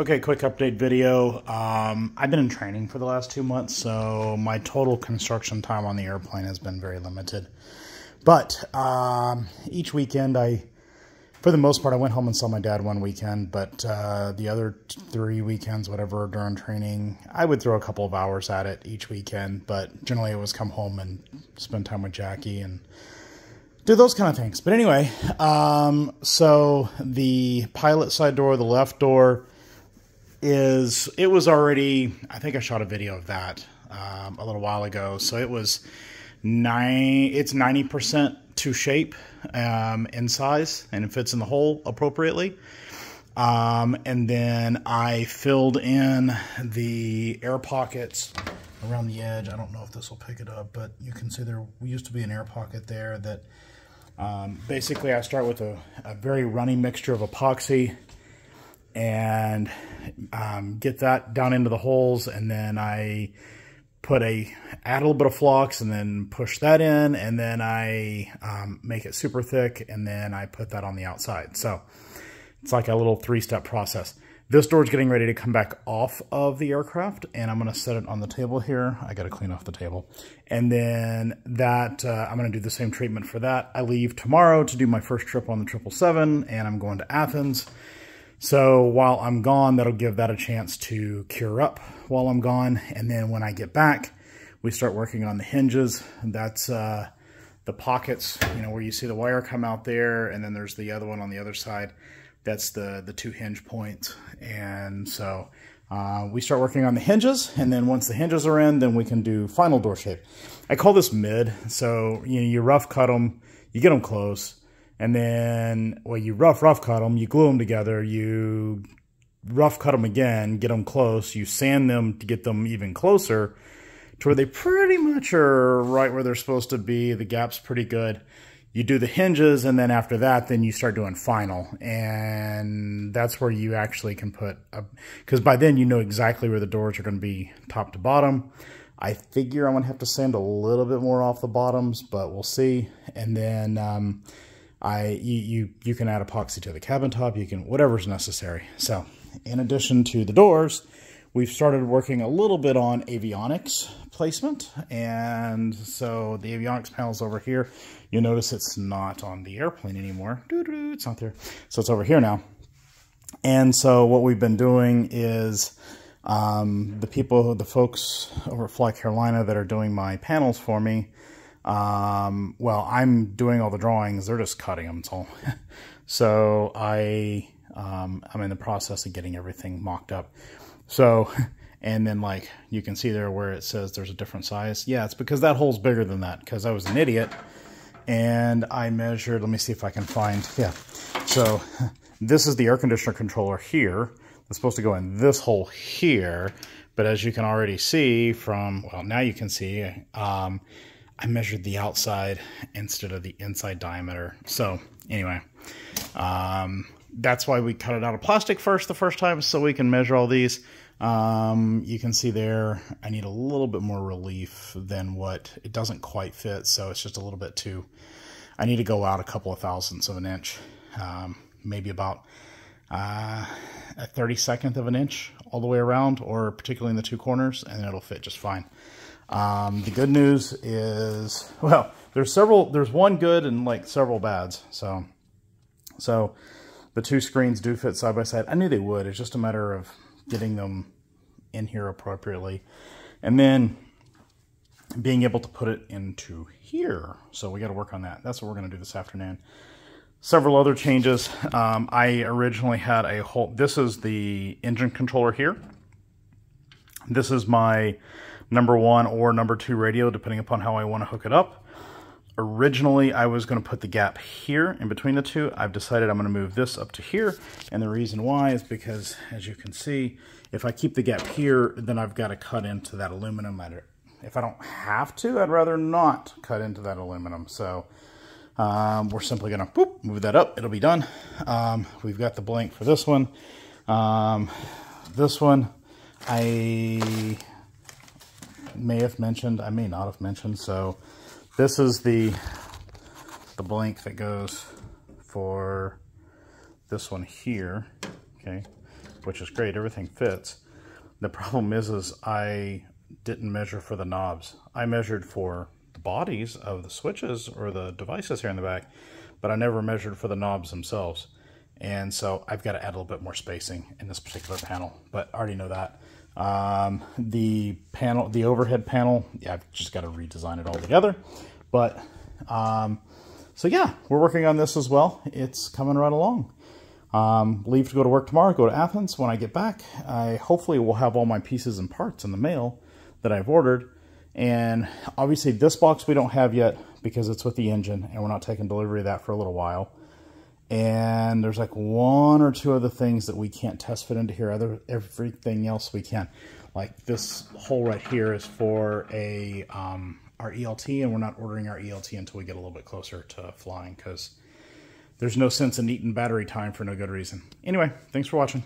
Okay, quick update video. I've been in training for the last 2 months, so my total construction time on the airplane has been very limited. But each weekend, for the most part, I went home and saw my dad one weekend, but the other 3 weekends, whatever, during training, I would throw a couple of hours at it each weekend, but generally it was come home and spend time with Jackie and do those kind of things. But anyway, so the pilot side door, the left door, it was already, I think I shot a video of that a little while ago. So it's 90% to shape in size, and it fits in the hole appropriately. And then I filled in the air pockets around the edge. I don't know if this will pick it up, but you can see there used to be an air pocket there that basically I start with a very runny mixture of epoxy and get that down into the holes, and then I add a little bit of flux and then push that in, and then I make it super thick, and then I put that on the outside. So it's like a little 3-step process. This door is getting ready to come back off of the aircraft, and I'm going to set it on the table here. I got to clean off the table. And then that, I'm going to do the same treatment for that. I leave tomorrow to do my first trip on the 777, and I'm going to Athens. So while I'm gone, that'll give that a chance to cure up while I'm gone. And then when I get back, we start working on the hinges. That's the pockets, you know, where you see the wire come out there, and then there's the other one on the other side. That's the 2 hinge points. And so we start working on the hinges, and then once the hinges are in, then we can do final door shape. I call this mid. So you rough cut them, you get them close. And then, well, you rough cut them, you glue them together, you rough cut them again, get them close, you sand them to get them even closer to where they pretty much are right where they're supposed to be. The gap's pretty good. You do the hinges, and then after that, then you start doing final. And that's where you actually can put, because by then you know exactly where the doors are going to be top to bottom. I figure I'm going to have to sand a little bit more off the bottoms, but we'll see. And then you can add epoxy to the cabin top, you can, whatever's necessary. So in addition to the doors, we've started working a little bit on avionics placement. And so the avionics panel's over here. You'll notice it's not on the airplane anymore. It's not there. So it's over here now. And so what we've been doing is the folks over at Fly Carolina that are doing my panels for me, well, I'm doing all the drawings, they're just cutting them, so so I'm in the process of getting everything mocked up. So, and then like you can see there where it says there's a different size. Yeah, it's because that hole's bigger than that, because I was an idiot and I measured, let me see if I can find, yeah. So this is the air conditioner controller here. It's supposed to go in this hole here, but as you can already see from, well, now you can see, I measured the outside instead of the inside diameter. So anyway, that's why we cut it out of plastic the first time, so we can measure all these. You can see there, I need a little bit more relief than what, it doesn't quite fit, so it's just a little bit too, I need to go out a couple of thousandths of an inch, maybe about a 32nd of an inch all the way around, or particularly in the 2 corners, and it'll fit just fine. The good news is, well, there's one good and like several bads. So the 2 screens do fit side by side. I knew they would. It's just a matter of getting them in here appropriately, and then being able to put it into here. So we got to work on that. That's what we're going to do this afternoon. Several other changes. I originally had a whole, this is the engine controller here. This is my number 1 or number 2 radio, depending upon how I want to hook it up. Originally, I was going to put the gap here in between the 2. I've decided I'm going to move this up to here, and the reason why is because, as you can see, if I keep the gap here, then I've got to cut into that aluminum. If I don't have to, I'd rather not cut into that aluminum. So we're simply going to move that up. It'll be done. We've got the blank for this one. This one, I may have mentioned, I may not have mentioned. So this is the blank that goes for this one here. Okay, which is great. Everything fits. The problem is I didn't measure for the knobs. I measured for the bodies of the switches or the devices here in the back, but I never measured for the knobs themselves. And so I've got to add a little bit more spacing in this particular panel, but I already know that. The panel, the overhead panel, yeah, I've just got to redesign it all together. But, so yeah, we're working on this as well. It's coming right along. Leave to go to work tomorrow, go to Athens. When I get back, I hopefully will have all my pieces and parts in the mail that I've ordered. And obviously this box we don't have yet because it's with the engine and we're not taking delivery of that for a little while. And there's like one or two other things that we can't test fit into here. Everything else we can. Like this hole right here is for a our ELT, and we're not ordering our ELT until we get a little bit closer to flying because there's no sense in eating battery time for no good reason. Anyway, thanks for watching.